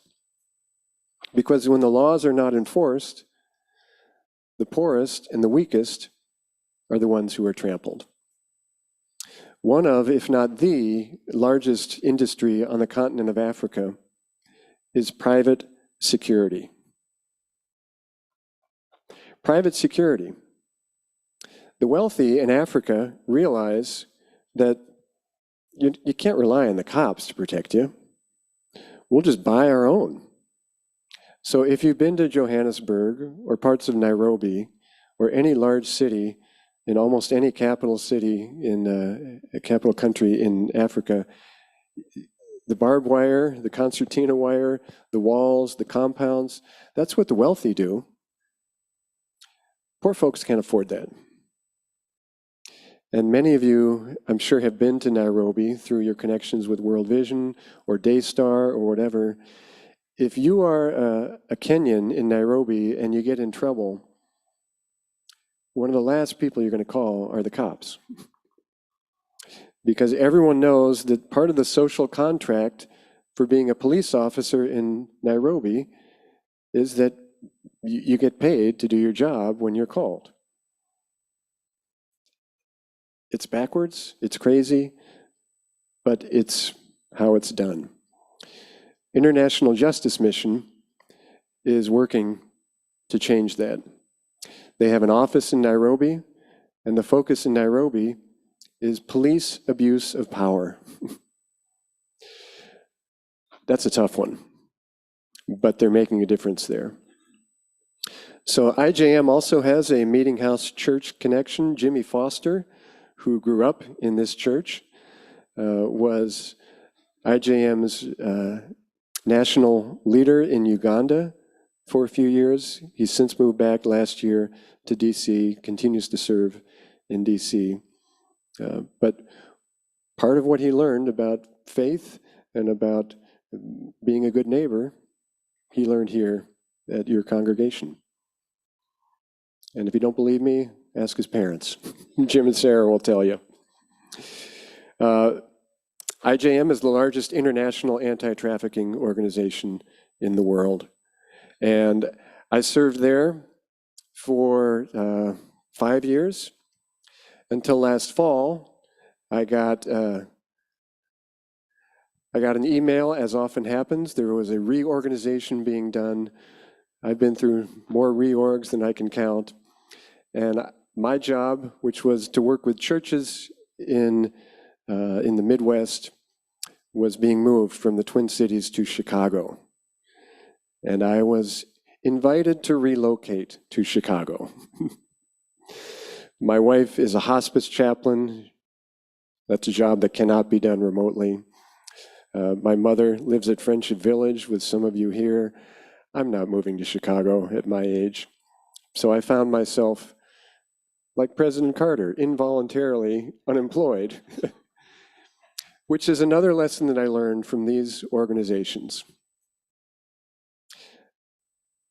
Because when the laws are not enforced, the poorest and the weakest are the ones who are trampled. One of, if not the largest industry on the continent of Africa is private security. Private security. The wealthy in Africa realize that you can't rely on the cops to protect you. We'll just buy our own. So if you've been to Johannesburg or parts of Nairobi or any large city in almost any capital city in a capital country in Africa, the barbed wire, the concertina wire, the walls, the compounds, that's what the wealthy do. Poor folks can't afford that. And many of you, I'm sure, have been to Nairobi through your connections with World Vision or Daystar or whatever. If you are a Kenyan in Nairobi and you get in trouble, one of the last people you're going to call are the cops. Because everyone knows that part of the social contract for being a police officer in Nairobi is that you get paid to do your job when you're called. It's backwards, it's crazy, but it's how it's done. International Justice Mission is working to change that. They have an office in Nairobi, and the focus in Nairobi is police abuse of power. That's a tough one, but they're making a difference there. So IJM also has a Meeting House Church connection. Jimmy Foster, who grew up in this church, was IJM's national leader in Uganda for a few years. He's since moved back last year to DC, continues to serve in DC. But part of what he learned about faith and about being a good neighbor, he learned here at your congregation. And if you don't believe me, ask his parents. Jim and Sarah will tell you. IJM is the largest international anti-trafficking organization in the world. And I served there for 5 years until last fall. I got an email, as often happens. There was a reorganization being done. I've been through more reorgs than I can count. And my job, which was to work with churches in the Midwest, was being moved from the Twin Cities to Chicago. And I was invited to relocate to Chicago. My wife is a hospice chaplain. That's a job that cannot be done remotely. My mother lives at Friendship Village with some of you here. I'm not moving to Chicago at my age. So I found myself, like President Carter, involuntarily unemployed, which is another lesson that I learned from these organizations.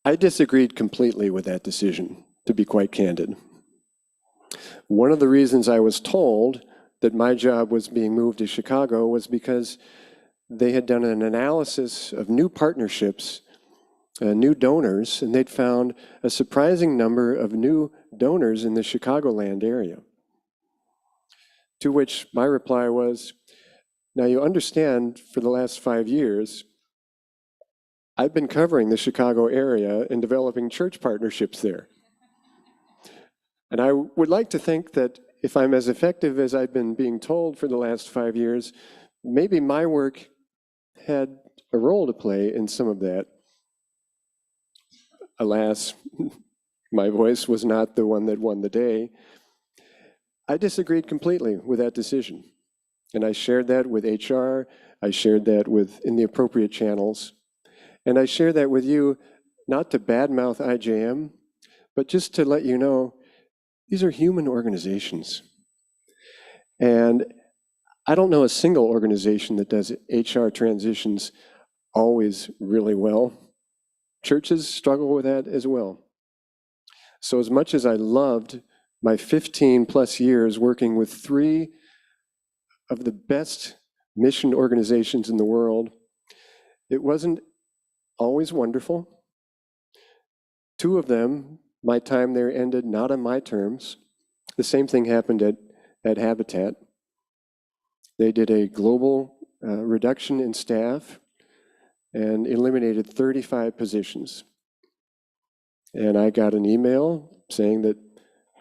I disagreed completely with that decision, to be quite candid. One of the reasons I was told that my job was being moved to Chicago was because they had done an analysis of new partnerships, new donors, and they'd found a surprising number of new donors in the Chicagoland area. To which my reply was, now you understand, for the last 5 years, I've been covering the Chicago area and developing church partnerships there. And I would like to think that if I'm as effective as I've been being told for the last 5 years, maybe my work had a role to play in some of that. Alas, my voice was not the one that won the day. I disagreed completely with that decision. And I shared that with HR, I shared that in the appropriate channels. And I share that with you, not to badmouth IJM, but just to let you know, these are human organizations. And I don't know a single organization that does HR transitions always really well. Churches struggle with that as well. So as much as I loved my 15 plus years working with 3 of the best mission organizations in the world, it wasn't always wonderful. 2 of them, my time there ended not on my terms. The same thing happened at Habitat. They did a global reduction in staff and eliminated 35 positions. And I got an email saying that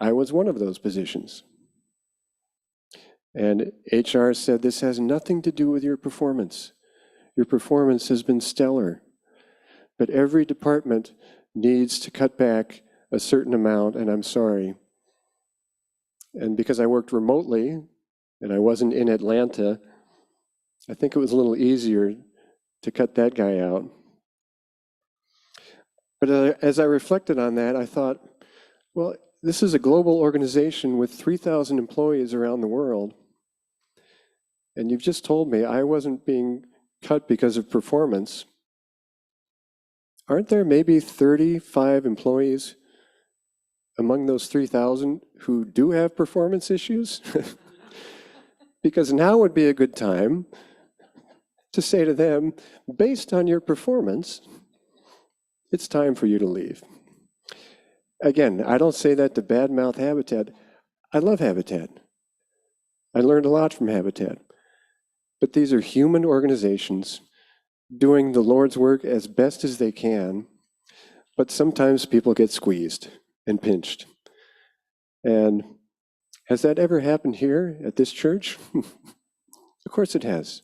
I was one of those positions. And HR said, this has nothing to do with your performance. Your performance has been stellar. But every department needs to cut back a certain amount, and I'm sorry. And because I worked remotely and I wasn't in Atlanta, I think it was a little easier to cut that guy out. But as I reflected on that, I thought, well, this is a global organization with 3,000 employees around the world. And you've just told me I wasn't being cut because of performance. Aren't there maybe 35 employees among those 3,000 who do have performance issues? Because now would be a good time to say to them, based on your performance, it's time for you to leave. Again, I don't say that to badmouth Habitat. I love Habitat. I learned a lot from Habitat. But these are human organizations doing the Lord's work as best as they can, but sometimes people get squeezed and pinched. And has that ever happened here at this church? Of course it has.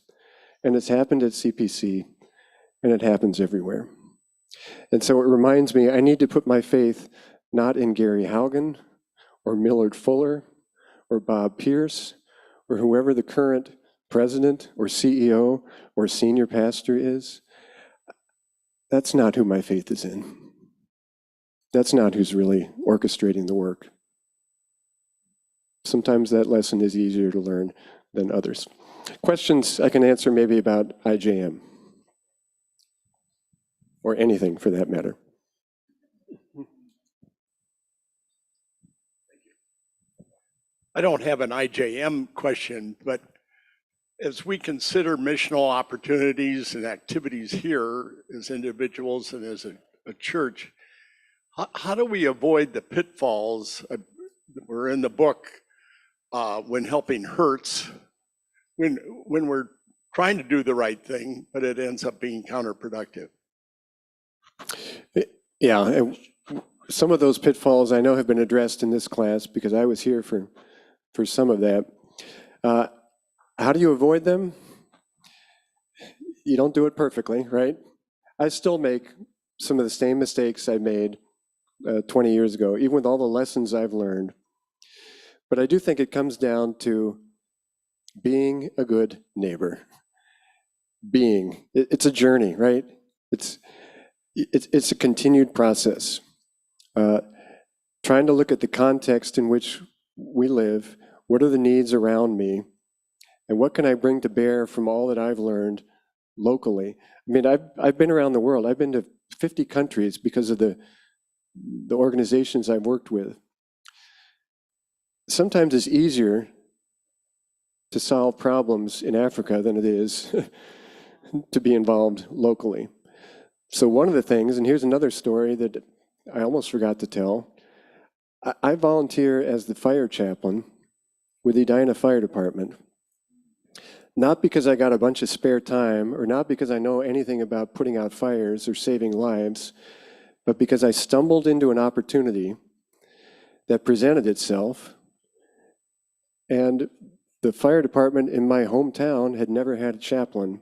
And it's happened at CPC, and it happens everywhere. And so it reminds me, I need to put my faith not in Gary Haugen or Millard Fuller or Bob Pierce or whoever the current president or CEO or senior pastor is. That's not who my faith is in. That's not who's really orchestrating the work. Sometimes that lesson is easier to learn than others. Questions I can answer maybe about IJM or anything for that matter. I don't have an IJM question, but as we consider missional opportunities and activities here as individuals and as a church, how do we avoid the pitfalls that were in the book when helping hurts, when we're trying to do the right thing, but it ends up being counterproductive? Yeah, some of those pitfalls I know have been addressed in this class because I was here for some of that. How do you avoid them? You don't do it perfectly, right? I still make some of the same mistakes I made 20 years ago, even with all the lessons I've learned. But I do think it comes down to being a good neighbor. It's a journey, right? It's a continued process. Trying to look at the context in which we live. What are the needs around me? And what can I bring to bear from all that I've learned locally? I mean, I've been around the world. I've been to 50 countries because of the organizations I've worked with. Sometimes it's easier to solve problems in Africa than it is to be involved locally. So one of the things, and here's another story that I almost forgot to tell. I volunteer as the fire chaplain with the Edina Fire Department. Not because I got a bunch of spare time, or not because I know anything about putting out fires or saving lives, but because I stumbled into an opportunity that presented itself, and the fire department in my hometown had never had a chaplain,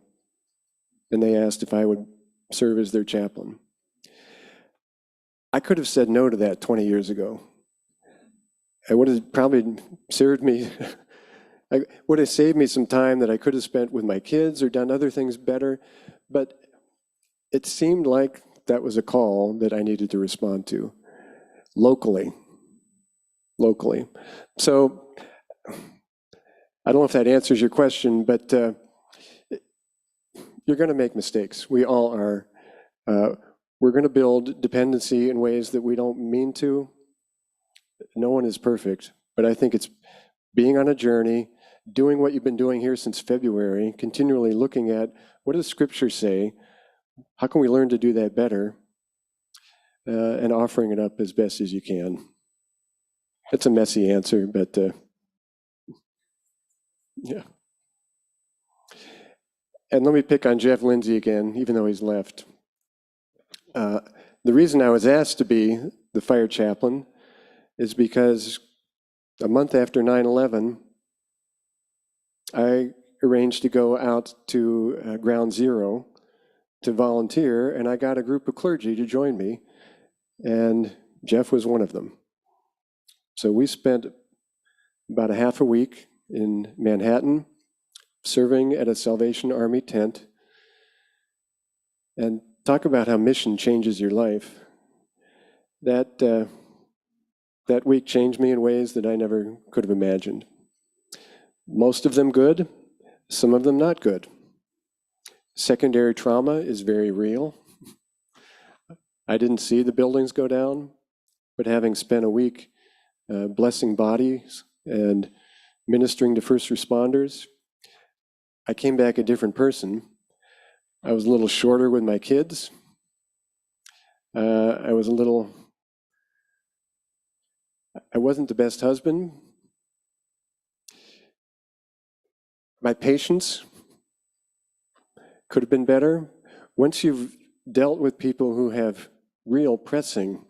and they asked if I would serve as their chaplain. I could have said no to that 20 years ago. It would have probably served me, I would have saved me some time that I could have spent with my kids or done other things better, but it seemed like that was a call that I needed to respond to locally. So I don't know if that answers your question, but you're going to make mistakes. We all are. We're going to build dependency in ways that we don't mean to. No one is perfect, but I think it's being on a journey, doing what you've been doing here since February, continually looking at what does Scripture say, how can we learn to do that better, and offering it up as best as you can. It's a messy answer, but yeah. And let me pick on Jeff Lindsay again, even though he's left. The reason I was asked to be the fire chaplain is because a month after 9/11, I arranged to go out to Ground Zero to volunteer, and I got a group of clergy to join me. And Jeff was one of them. So we spent about a half a week in Manhattan serving at a Salvation Army tent. And talk about how mission changes your life. That week changed me in ways that I never could have imagined. Most of them good, some of them not good. Secondary trauma is very real. I didn't see the buildings go down, but having spent a week blessing bodies and ministering to first responders, I came back a different person. I was a little shorter with my kids. I wasn't the best husband. My patience could have been better. Once you've dealt with people who have real pressing,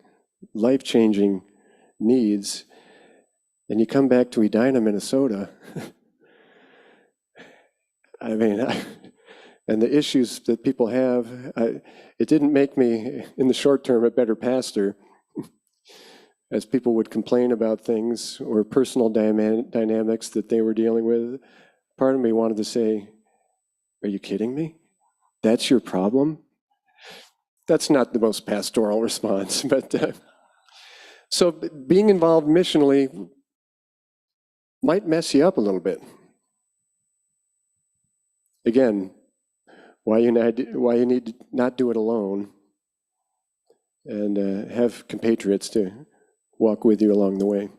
life-changing needs, and you come back to Edina, Minnesota, I mean, and the issues that people have, it didn't make me, in the short term, a better pastor, as people would complain about things or personal dynamics that they were dealing with. Part of me wanted to say, are you kidding me? That's your problem? That's not the most pastoral response, but so being involved missionally might mess you up a little bit. Again, why you need to not do it alone and have compatriots to walk with you along the way.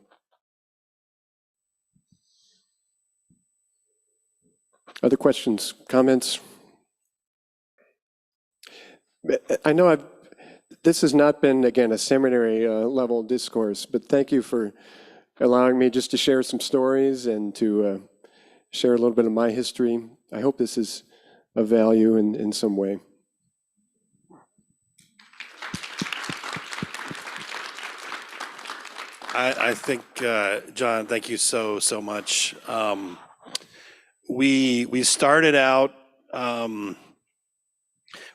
Other questions, comments? I know this has not been, again, a seminary level discourse, but thank you for allowing me just to share some stories and to share a little bit of my history. I hope this is of value in some way. I think, John, thank you so much. We started out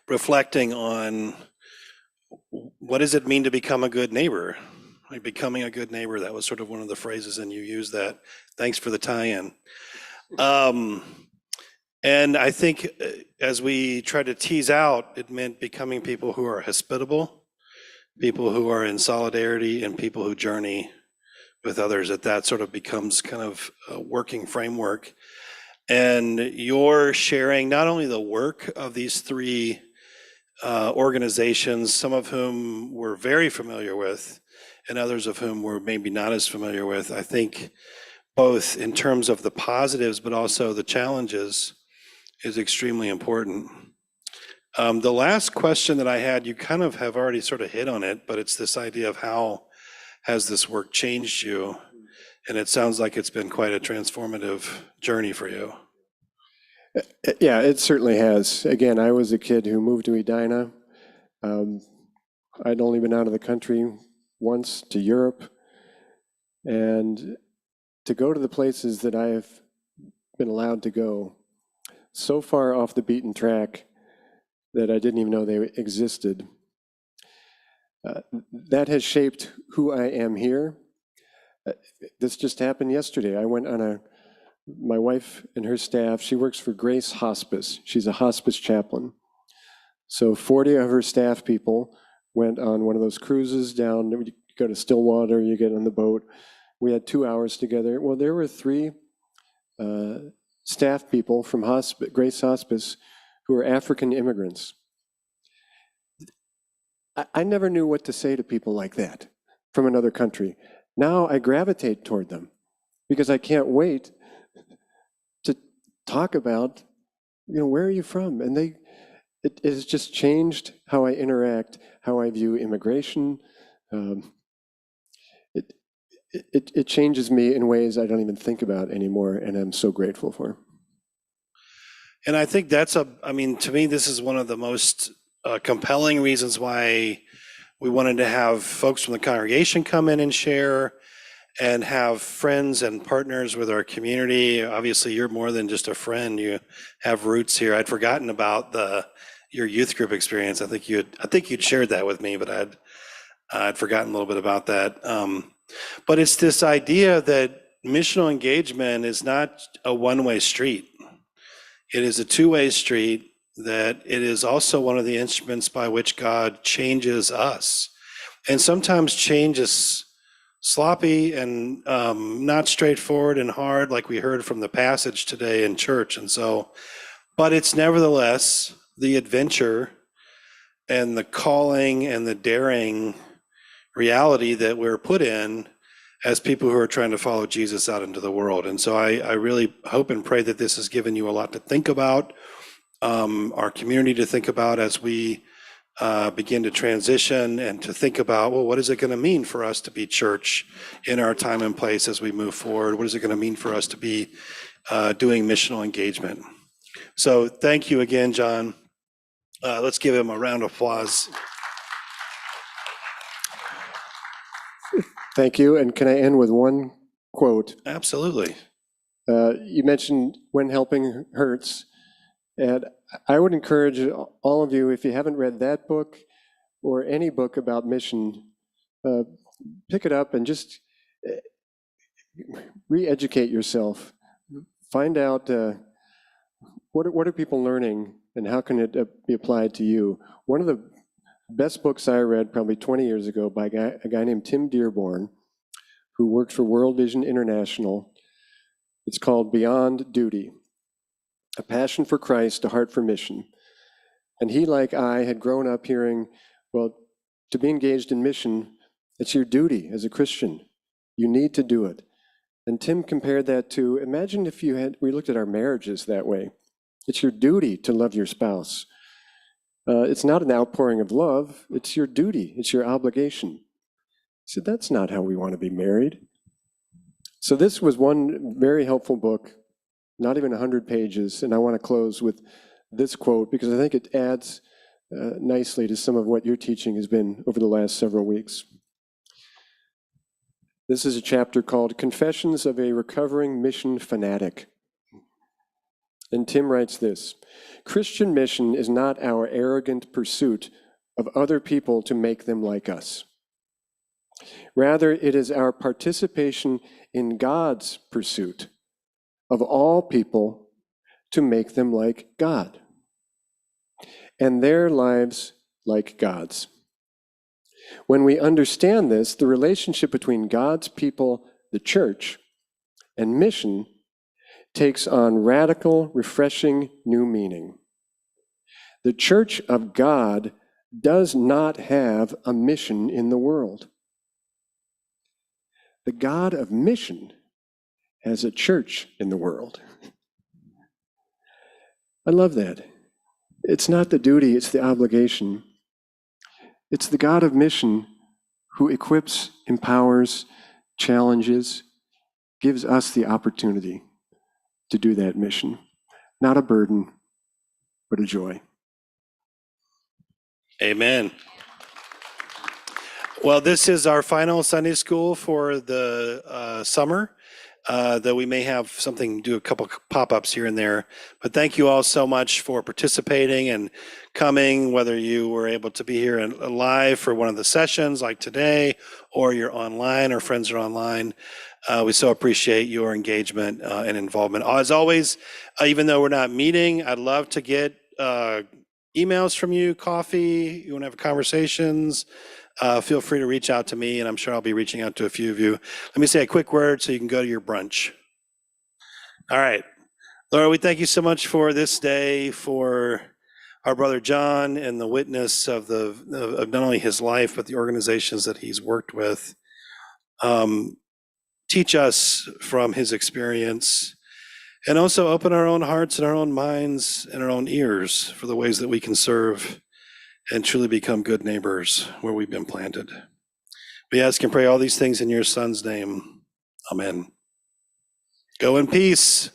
reflecting on what does it mean to become a good neighbor? Like becoming a good neighbor, that was sort of one of the phrases, and you used that. Thanks for the tie-in. And I think as we tried to tease out, it meant becoming people who are hospitable, people who are in solidarity, and people who journey with others, that sort of becomes kind of a working framework. And you're sharing not only the work of these three organizations, some of whom we're very familiar with, and others of whom we're maybe not as familiar with. I think both in terms of the positives, but also the challenges is extremely important. The last question that I had, you kind of have already sort of hit on it, but it's this idea of how has this work changed you? And it sounds like it's been quite a transformative journey for you. Yeah, it certainly has. Again, I was a kid who moved to Edina. I'd only been out of the country once, to Europe. And to go to the places that I have been allowed to go, so far off the beaten track that I didn't even know they existed. That has shaped who I am here. This just happened yesterday. I went on my wife and her staff, she works for Grace Hospice. She's a hospice chaplain. So 40 of her staff people went on one of those cruises down, you go to Stillwater, you get on the boat. We had 2 hours together. Well, there were 3 staff people from Grace Hospice who were African immigrants. I never knew what to say to people like that from another country. Now I gravitate toward them because I can't wait to talk about, where are you from? And it has just changed how I interact, how I view immigration. It changes me in ways I don't even think about anymore, and I'm so grateful for. And I think to me, this is one of the most compelling reasons why we wanted to have folks from the congregation come in and share, and have friends and partners with our community. Obviously, you're more than just a friend. You have roots here. I'd forgotten about your youth group experience. I think you'd shared that with me, but I'd forgotten a little bit about that. But it's this idea that missional engagement is not a one-way street. It is a two-way street, that it is also one of the instruments by which God changes us. And sometimes change is sloppy and not straightforward and hard, like we heard from the passage today in church. And so, but it's nevertheless the adventure and the calling and the daring reality that we're put in as people who are trying to follow Jesus out into the world. And so I really hope and pray that this has given you a lot to think about, our community to think about as we begin to transition, and to think about, well, what is it going to mean for us to be church in our time and place as we move forward? What is it going to mean for us to be doing missional engagement? So thank you again, John. Let's give him a round of applause. Thank you. And can I end with one quote? Absolutely. You mentioned When Helping Hurts. And I would encourage all of you, if you haven't read that book or any book about mission, pick it up and just re-educate yourself. Find out what are people learning and how can it be applied to you. One of the best books I read probably 20 years ago by a guy named Tim Dearborn, who worked for World Vision International. It's called Beyond Duty: A Passion for Christ, a Heart for Mission. And he, like I, had grown up hearing, well, to be engaged in mission, it's your duty as a Christian. You need to do it. And Tim compared that to, imagine if we looked at our marriages that way. It's your duty to love your spouse. It's not an outpouring of love, it's your duty, it's your obligation. He said, that's not how we want to be married. So this was one very helpful book, not even 100 pages, and I want to close with this quote because I think it adds nicely to some of what your teaching has been over the last several weeks. This is a chapter called Confessions of a Recovering Mission Fanatic. And Tim writes this: Christian mission is not our arrogant pursuit of other people to make them like us. Rather, it is our participation in God's pursuit of all people to make them like God, and their lives like God's. When we understand this, the relationship between God's people, the church, and mission takes on radical, refreshing new meaning. The church of God does not have a mission in the world. The God of mission has a church in the world. I love that. It's not the duty, it's the obligation. It's the God of mission who equips, empowers, challenges, gives us the opportunity to do that mission. Not a burden, but a joy. Amen. Well, this is our final Sunday school for the summer. Though we may have something, do a couple pop-ups here and there. But thank you all so much for participating and coming, whether you were able to be here live for one of the sessions like today, or you're online or friends are online. We so appreciate your engagement and involvement. As always, even though we're not meeting, I'd love to get emails from you, coffee, you want to have conversations. Feel free to reach out to me, and I'm sure I'll be reaching out to a few of you. Let me say a quick word so you can go to your brunch. All right. Lord, we thank you so much for this day, for our brother John and the witness of not only his life, but the organizations that he's worked with. Teach us from his experience, and also open our own hearts and our own minds and our own ears for the ways that we can serve and truly become good neighbors where we've been planted. We ask and pray all these things in your Son's name. Amen. Go in peace.